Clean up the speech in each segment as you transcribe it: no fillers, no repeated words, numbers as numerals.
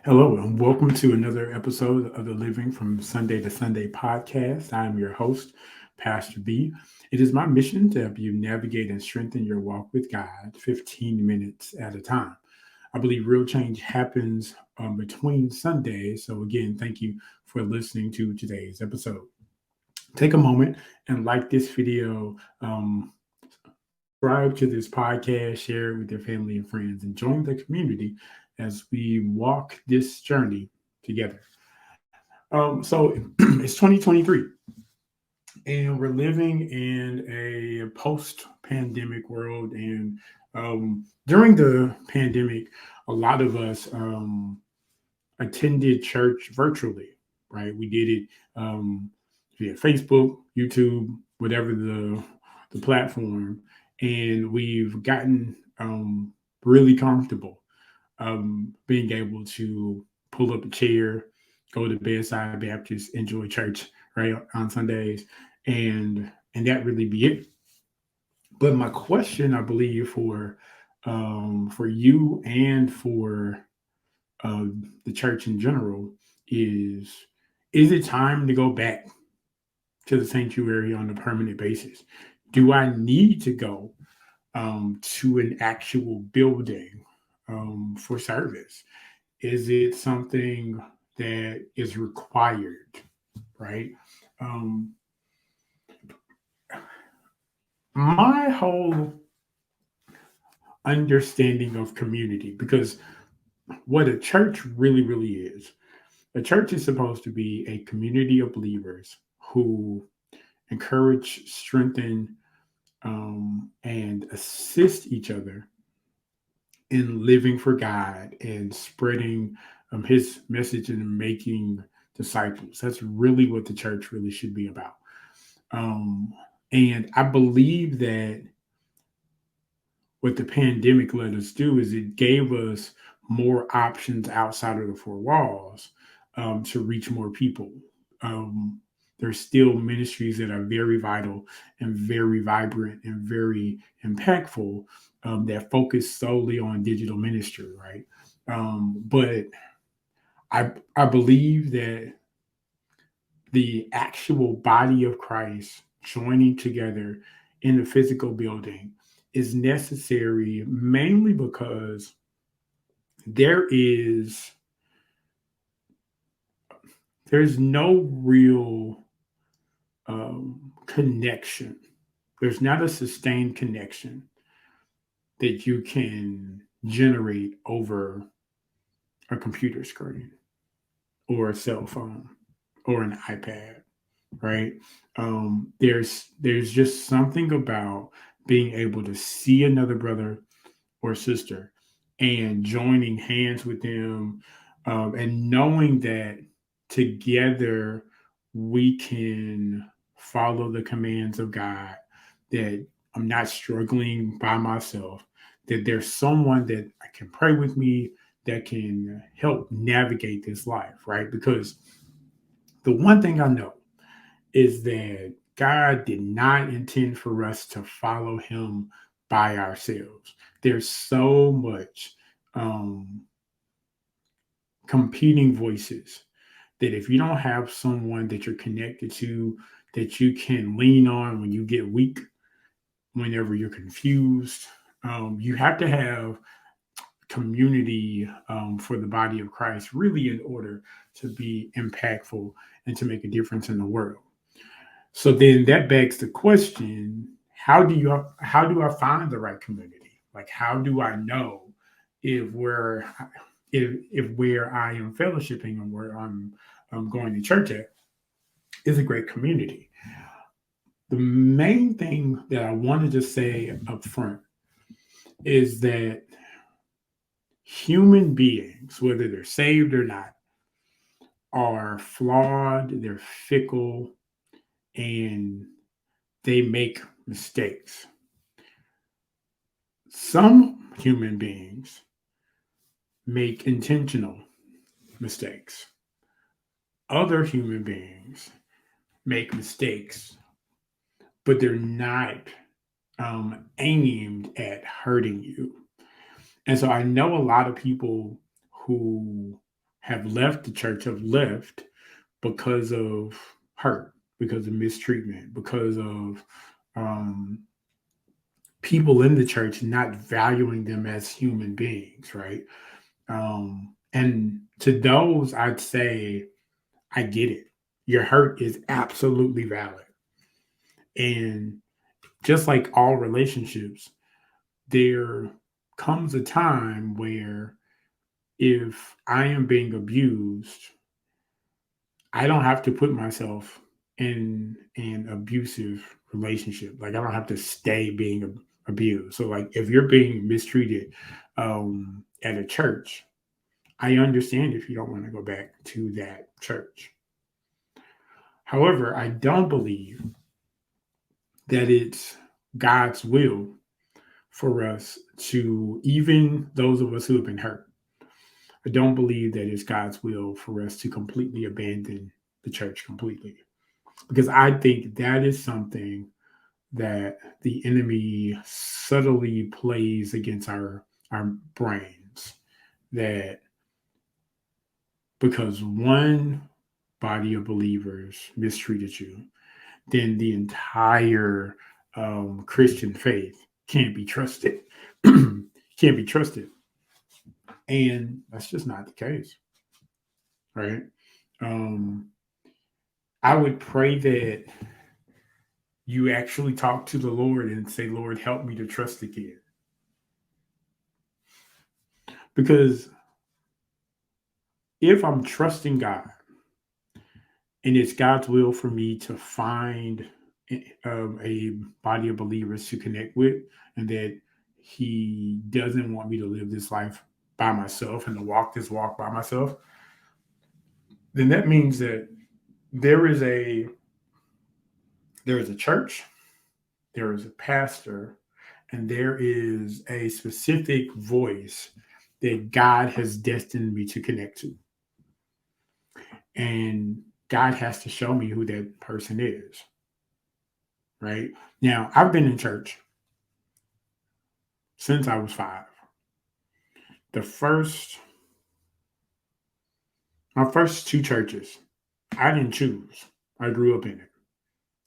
Hello, and welcome to another episode of the Living from Sunday to Sunday podcast. I am your host, Pastor B. It is my mission to help you navigate and strengthen your walk with God 15 minutes at a time. I believe real change happens between Sundays. So, again, thank you for listening to today's episode. Take a moment and like this video, subscribe to this podcast, share it with your family and friends, and join the community as we walk this journey together. So it's 2023, and we're living in a post-pandemic world. And during the pandemic, a lot of us attended church virtually. Right, we did it via Facebook, YouTube, whatever the platform, and we've gotten really comfortable being able to pull up a chair, go to Bedside Baptist, enjoy church right on Sundays, and that really be it. But my question, I believe, for you and for the church in general is it time to go back to the sanctuary on a permanent basis? Do I need to go to an actual building for service? Is it something that is required, right? Um, my whole understanding of community, because what a church really is, a church is supposed to be a community of believers who encourage, strengthen, and assist each other in living for God and spreading His message and making disciples. That's really what the church really should be about. Um, and I believe that what the pandemic let us do is it gave us more options outside of the four walls to reach more people. Um, there's still ministries that are very vital and very vibrant and very impactful that focus solely on digital ministry, right? But I believe that the actual body of Christ joining together in the physical building is necessary mainly because there is there's no real connection. There's not a sustained connection that you can generate over a computer screen or a cell phone or an iPad, right? There's just something about being able to see another brother or sister and joining hands with them, and knowing that together we can follow the commands of God, that I'm not struggling by myself, that there's someone that I can pray with me that can help navigate this life, right? Because the one thing I know is that God did not intend for us to follow him by ourselves. There's so much um, competing voices that if you don't have someone that you're connected to, that you can lean on when you get weak, whenever you're confused, you have to have community for the body of Christ, really, in order to be impactful and to make a difference in the world. So then that begs the question: how do I find the right community? Like, how do I know if we're if where I am fellowshipping and where I'm going to church at is a great community? The main thing that I want to just say up front is that human beings, whether they're saved or not, are flawed, they're fickle, and they make mistakes. Some human beings make intentional mistakes. Other human beings make mistakes, but they're not aimed at hurting you. And so I know a lot of people who have left the church have left because of hurt, because of mistreatment, because of um, people in the church not valuing them as human beings, right? And to those, I'd say, I get it. Your hurt is absolutely valid. And just like all relationships, there comes a time where if I am being abused, I don't have to put myself in an abusive relationship. Like I don't have to stay being abused. So like if you're being mistreated at a church, I understand if you don't want to go back to that church. However, I don't believe that it's God's will for us to, even those of us who have been hurt, I don't believe that it's God's will for us to completely abandon the church completely. Because I think that is something that the enemy subtly plays against our brains. That because one body of believers mistreated you, then the entire Christian faith can't be trusted. Can't be trusted. And that's just not the case, right? Um, I would pray that you actually talk to the Lord and say, Lord, help me to trust again. Because if I'm trusting God and it's God's will for me to find a body of believers to connect with, and that He doesn't want me to live this life by myself and to walk this walk by myself, then that means that there is a there is a church, there is a pastor, and there is a specific voice that God has destined me to connect to. And God has to show me who that person is, right? Now, I've been in church since I was 5. The first, my first 2 churches, I didn't choose. I grew up in it,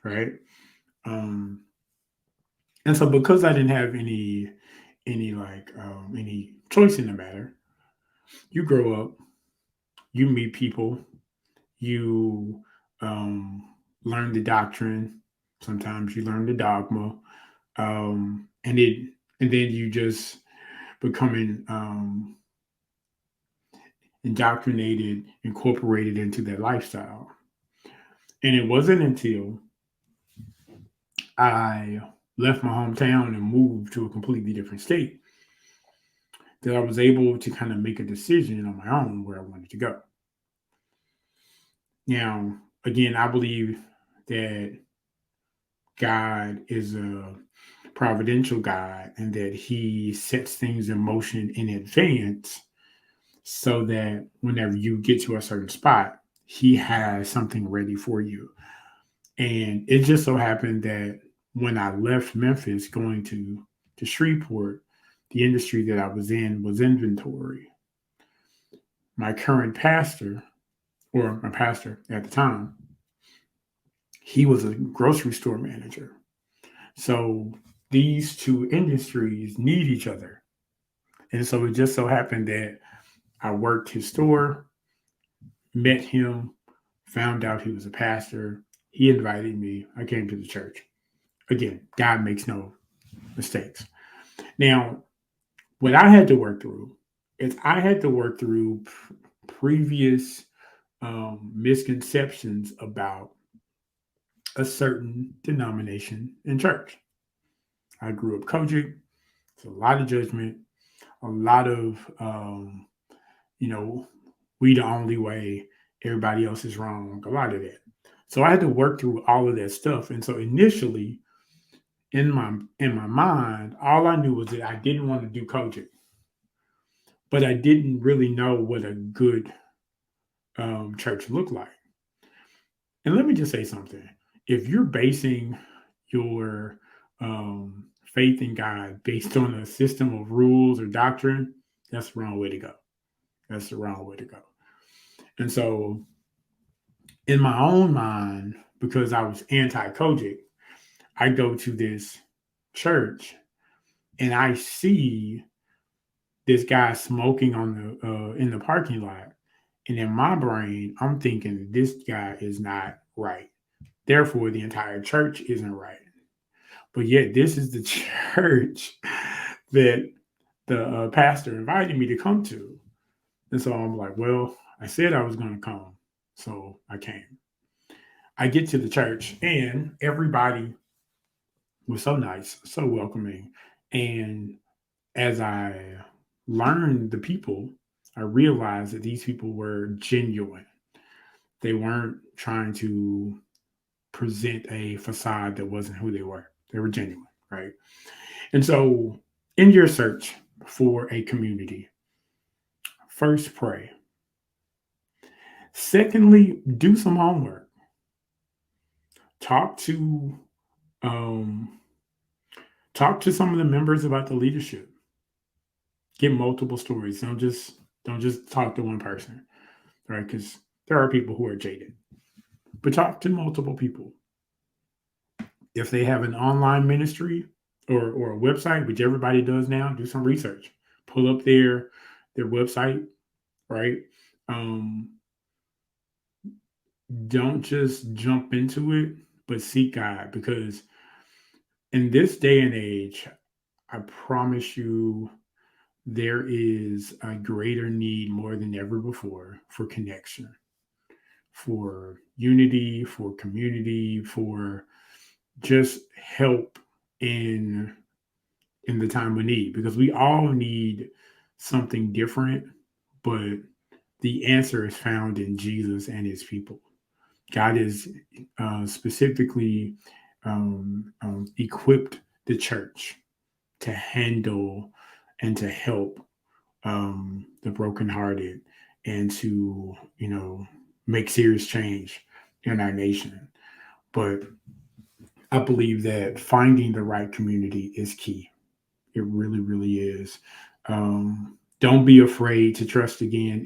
right? Um, and so because I didn't have any choice in the matter, you grow up, you meet people, you learn the doctrine. Sometimes you learn the dogma, and then you just becoming indoctrinated, incorporated into their lifestyle. And it wasn't until I left my hometown and moved to a completely different state that I was able to kind of make a decision on my own where I wanted to go. Now, again, I believe that God is a providential God and that He sets things in motion in advance so that whenever you get to a certain spot, He has something ready for you. And it just so happened that when I left Memphis going to Shreveport, the industry that I was in was inventory. My current pastor, or my pastor at the time, he was a grocery store manager. So these two industries need each other. And so it just so happened that I worked his store, met him, found out he was a pastor. He invited me. I came to the church. Again, God makes no mistakes. Now, what I had to work through is I had to work through previous misconceptions about a certain denomination in church. I grew up Kojic. It's a lot of judgment, a lot of, you know, we the only way, everybody else is wrong, a lot of that. So I had to work through all of that stuff. And so initially in my mind, all I knew was that I didn't want to do Kojic, but I didn't really know what a good church looked like. And let me just say something. If you're basing your faith in God based on a system of rules or doctrine, that's the wrong way to go. That's the wrong way to go. And so, in my own mind, because I was anti Kojic, I go to this church and I see this guy smoking on the in the parking lot, and in my brain, I'm thinking this guy is not right. Therefore, the entire church isn't right. But yet, this is the church that the pastor invited me to come to, and so I'm like, well, I said I was going to come, so I came. I get to the church, and everybody was so nice, so welcoming, and as I learned the people, I realized that these people were genuine. They weren't trying to present a facade that wasn't who they were. They were genuine, right? And so, in your search for a community, first pray. Secondly, do some homework. Talk to um, talk to some of the members about the leadership. Get multiple stories. Don't just talk to one person, right? Because there are people who are jaded. But talk to multiple people. If they have an online ministry or a website, which everybody does now, do some research. Pull up their website, right? Um, don't just jump into it, but seek God, because in this day and age, I promise you, there is a greater need more than ever before for connection, for unity, for community, for just help in in the time of need, because we all need something different, but the answer is found in Jesus and his people. God is specifically equipped the church to handle and to help the brokenhearted, and to, make serious change in our nation. But I believe that finding the right community is key. It really, really is. Don't be afraid to trust again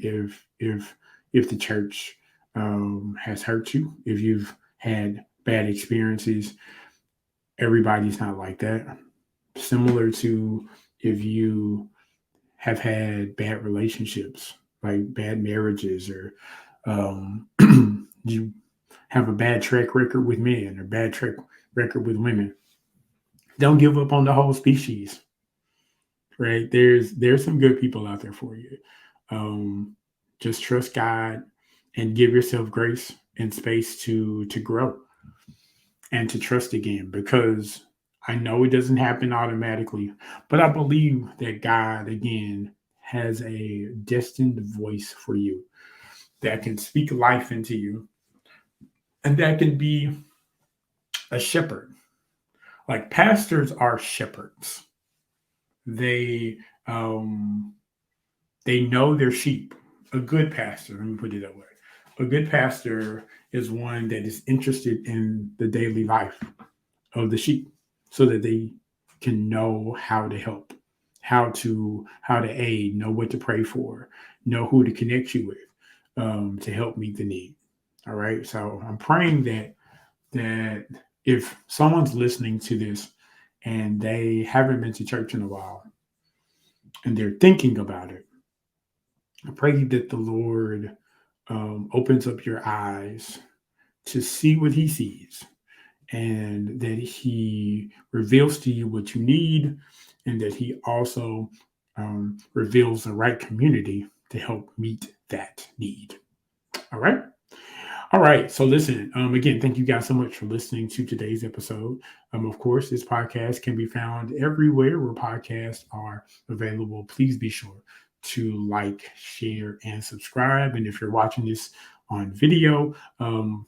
if the church has hurt you. If you've had bad experiences, everybody's not like that. Similar to if you have had bad relationships, like bad marriages, or um, you have a bad track record with men or bad track record with women. Don't give up on the whole species, right? There's some good people out there for you. Um, just trust God and give yourself grace and space to grow and to trust again, because I know it doesn't happen automatically, but I believe that God again has a destined voice for you that can speak life into you, and that can be a shepherd. Like pastors are shepherds. They um they know their sheep. A good pastor, let me put it that way. A good pastor is one that is interested in the daily life of the sheep, so that they can know how to help, how to aid, know what to pray for, know who to connect you with, to help meet the need. All right. So I'm praying that if someone's listening to this and they haven't been to church in a while and they're thinking about it, I pray that the Lord opens up your eyes to see what He sees, and that He reveals to you what you need, and that He also reveals the right community to help meet that need. All right. All right. So listen, again, thank you guys so much for listening to today's episode. Of course, this podcast can be found everywhere where podcasts are available. Please be sure to like, share, and subscribe. And if you're watching this on video,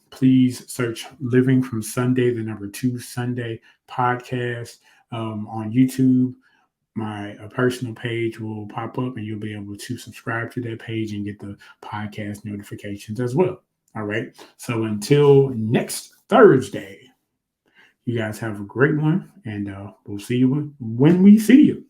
please search Living from Sunday, the number 2 Sunday podcast on YouTube. My personal page will pop up, and you'll be able to subscribe to that page and get the podcast notifications as well. All right. So until next Thursday, you guys have a great one, and we'll see you when we see you.